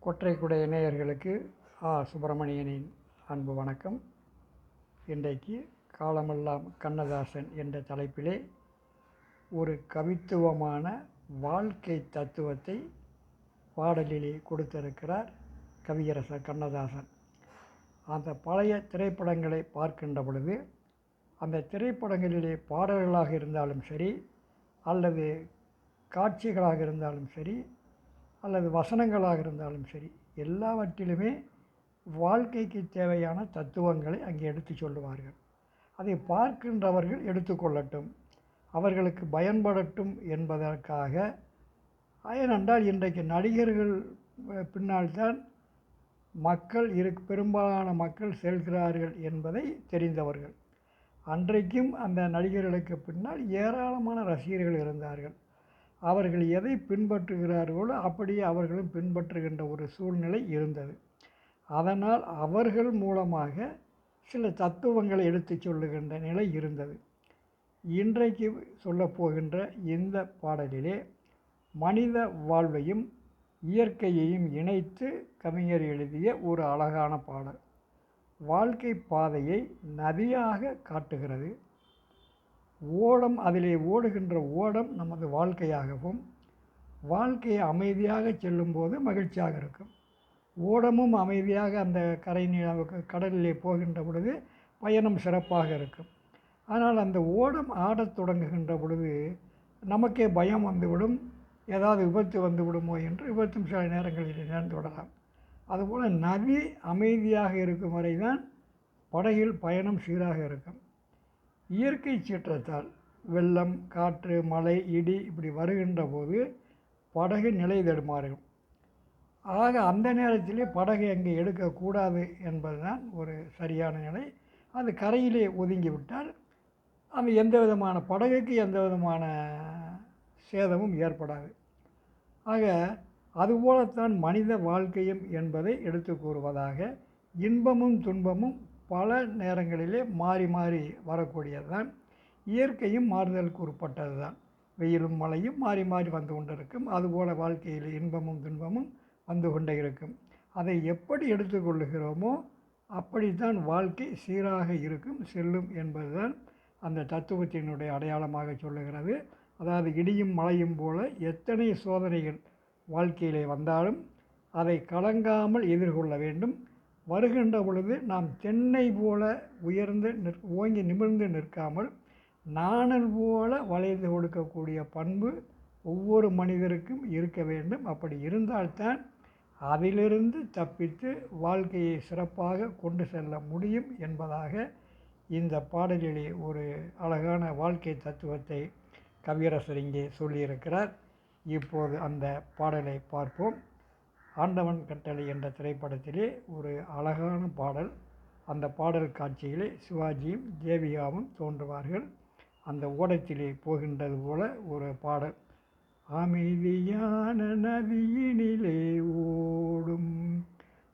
ஒற்றைக்குடை நேயர்களுக்கு சுப்பிரமணியனின் அன்பு வணக்கம். இன்றைக்கு காலமெல்லாம் கண்ணதாசன் என்ற தலைப்பிலே ஒரு கவித்துவமான வாழ்க்கை தத்துவத்தை பாடலிலே கொடுத்திருக்கிறார் கவியரசர் கண்ணதாசன். அந்த பழைய திரைப்படங்களை பார்க்கின்ற பொழுது அந்த திரைப்படங்களிலே பாடல்களாக இருந்தாலும் சரி, அல்லது காட்சிகளாக இருந்தாலும் சரி, அல்லது வசனங்களாக இருந்தாலும் சரி, எல்லாவற்றிலுமே வாழ்க்கைக்கு தேவையான தத்துவங்களை அங்கே எடுத்து சொல்லுவார்கள். அதை பார்க்கின்றவர்கள் எடுத்துக்கொள்ளட்டும், அவர்களுக்கு பயன்படட்டும் என்பதற்காக. ஏனென்றால் இன்றைக்கு நடிகர்கள் பின்னால் தான் பெரும்பாலான மக்கள் செல்கிறார்கள் என்பதை தெரிந்தவர்கள். அன்றைக்கும் அந்த நடிகர்களுக்கு பின்னால் ஏராளமான ரசிகர்கள் இருந்தார்கள். அவர்கள் எதை பின்பற்றுகிறார்களோ அப்படியே அவர்களும் பின்பற்றுகின்ற ஒரு சூழ்நிலை இருந்தது. அதனால் அவர்கள் மூலமாக சில தத்துவங்களை எடுத்து சொல்லுகின்ற நிலை இருந்தது. இன்றைக்கு சொல்லப்போகின்ற இந்த பாடலிலே மனித வாழ்வையும் இயற்கையையும் இணைத்து கவிஞர் எழுதிய ஒரு அழகான பாடல். வாழ்க்கை பாதையை நதியாக காட்டுகிறது. அதிலே ஓடுகின்ற ஓடம் நமது வாழ்க்கையாகவும், வாழ்க்கையை அமைதியாக செல்லும்போது மகிழ்ச்சியாக இருக்கும். ஓடமும் அமைதியாக அந்த கடலிலே போகின்ற பொழுது பயணம் சிறப்பாக இருக்கும். ஆனால் அந்த ஓடம் ஆடத் தொடங்குகின்ற பொழுது நமக்கே பயம் வந்துவிடும், ஏதாவது விபத்து வந்து விடுமோ என்று. விபத்தும் சில நேரங்களில் நேர்ந்து விடலாம். அதுபோல் நதி அமைதியாக இருக்கும் வரை தான் படகில் பயணம் சீராக இருக்கும். இயற்கை சீற்றத்தால் வெள்ளம், காற்று, மழை, இடி இப்படி வருகின்ற போது படகு நிலை தடுமாறும். ஆக அந்த நேரத்திலே படகை அங்கே எடுக்கக்கூடாது என்பதுதான் ஒரு சரியான நிலை. அது கரையிலே ஒதுங்கிவிட்டால் அது படகுக்கு எந்த விதமான சேதமும் ஏற்படாது. ஆக அதுபோலத்தான் மனித வாழ்க்கையும் என்பதை எடுத்து கூறுவதாக. இன்பமும் துன்பமும் பல நேரங்களிலே மாறி மாறி வரக்கூடியது தான். இயற்கையும் மாறுதலுக்கு உட்பட்டது தான். வெயிலும் மழையும் மாறி மாறி வந்து கொண்டிருக்கும். அதுபோல் வாழ்க்கையில் இன்பமும் துன்பமும் வந்து கொண்டே இருக்கும். அதை எப்படி எடுத்துக்கொள்ளுகிறோமோ அப்படித்தான் வாழ்க்கை சீராக இருக்கும், செல்லும் என்பதுதான் அந்த தத்துவத்தினுடைய அடையாளமாக சொல்லுகிறது. அதாவது இடியும் மழையும் போல எத்தனை சோதனைகள் வாழ்க்கையிலே வந்தாலும் அதை கலங்காமல் எதிர்கொள்ள வேண்டும். வருகின்ற பொழுது நாம் தென்னை போல ஓங்கி நிமிர்ந்து நிற்காமல் நாணல் போல வளைந்து கொடுக்கக்கூடிய பண்பு ஒவ்வொரு மனிதருக்கும் இருக்க வேண்டும். அப்படி இருந்தால்தான் அதிலிருந்து தப்பித்து வாழ்க்கையை சிறப்பாக கொண்டு செல்ல முடியும் என்பதாக இந்த பாடலிலே ஒரு அழகான வாழ்க்கை தத்துவத்தை கவியரசர் இங்கே சொல்லியிருக்கிறார். இப்போது அந்த பாடலை பார்ப்போம். ஆண்டவன் கட்டளை என்ற திரைப்படத்திலே ஒரு அழகான பாடல். அந்த பாடல் காட்சியிலே சிவாஜியும் தேவிகாவும் தோன்றுவார்கள். அந்த ஓடத்திலே போகின்றது போல ஒரு பாடல். அமைதியான நதியினிலே ஓடும்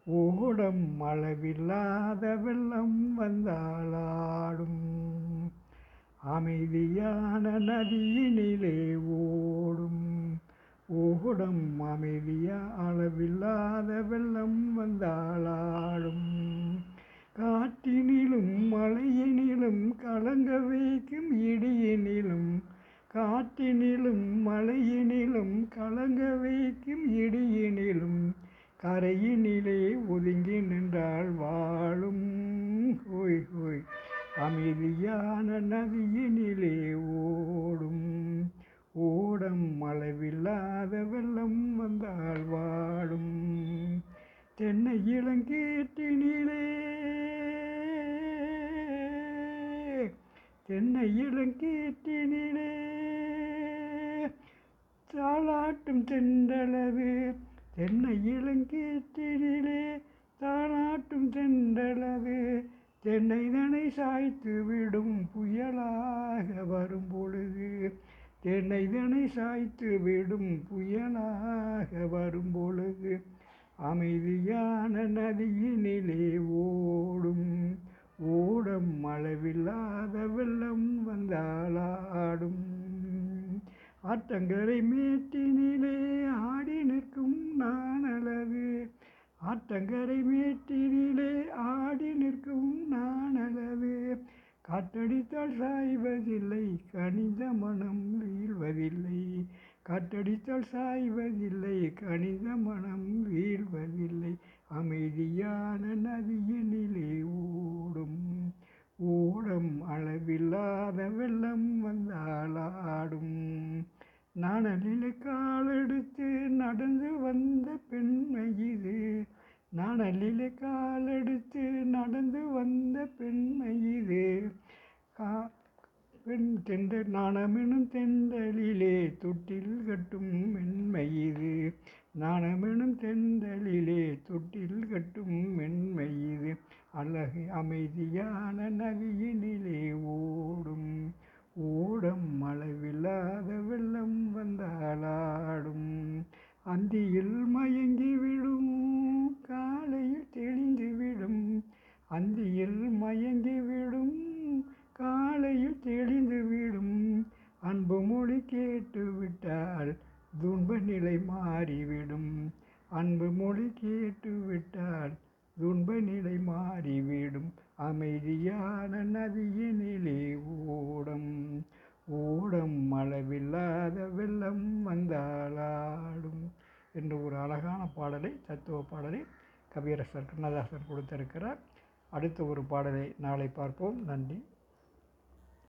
ஓடம் அளவில்லாத வெள்ளம் வந்தாளாடும். அமைதியான நதியினிலே ஓடும் ஓடம் அளவில்லாத வெள்ளம் வந்தாளாடும். காற்றினிலும் மழையினிலும் கலங்க வைக்கும் இடியினிலும், காற்றினிலும் மழையினிலும் கலங்க வைக்கும் இடியினிலும், கரையினிலே ஒதுங்கி நின்றால் வாழும். ஹோய் ஹோய். அமைதியான நதியினிலே ஓடும் ஓடம் அளவில்லாத வெள்ளம் வந்தால் வாடும். தென்னை இளங்கீற்றினிலே தாளாட்டும் தென்றலது. தென்னை இளங்கீற்றினிலே தாளாட்டும் தென்றலது. தென்னைதனை சாய்த்து விடும் புயலாக வரும் பொழுது. தென்னைதனை சாய்த்து விடும் புயலாக வரும் பொழுது. அமைதியான நதியினிலே ஓடும் ஓடம் அளவில்லாத வெள்ளம் வந்தாளாடும். ஆற்றங்கரை மேட்டினிலே ஆடி நிற்கும் நானலது. ஆற்றங்கரை மேட்டினிலே ஆடி நிற்கும் நானளவே காற்றடித்தால் சாய்வதில்லை கனிந்த மனம் வீழ்வதில்லை காற்றடித்தால் சாய்வதில்லை கனிந்த மனம் வீழ்வதில்லை அமைதியான நதியினிலே ஓடும் ஓடம் அளவில்லாத வெள்ளம் வந்தாலாடும் நாணலிலே காலெடுத்து நடந்து வந்த பெண்மை இது நாணலிலே காலெடுத்து நடந்து வந்த பெண்மை இது பெண் தென்றல் நாணமெனும் தென்றலிலே தொட்டில் கட்டும் மென்மை இது நாணமெனும் தென்றலிலே தொட்டில் கட்டும் மென்மை இது அழகு அமைதியான நதியினிலே ஓடும் ஓடம் அளவில்லாத வெள்ளம் வந்தாலாடும் அந்தியில் மயங்கி விடும் காலையில் தெளிந்து விடும் அந்தியில் மயங்கி விடும் காலையில் தெளிந்து விடும் அன்பு மொழி கேட்டு விட்டால் துன்ப நிலை மாறிவிடும் அன்பு மொழி கேட்டு விட்டால் துன்ப நிலை மாறிவிடும் அமைதியான நதியினிலே ஓடம் ஓடம் அளவில்லாத வெள்ளம் வந்தாலாடும் என்ற ஒரு அழகான பாடலை தத்துவ பாடலை கவியரசர் கண்ணதாசர் கொடுத்திருக்கிறார். அடுத்த ஒரு பாடலை நாளை பார்ப்போம். நன்றி.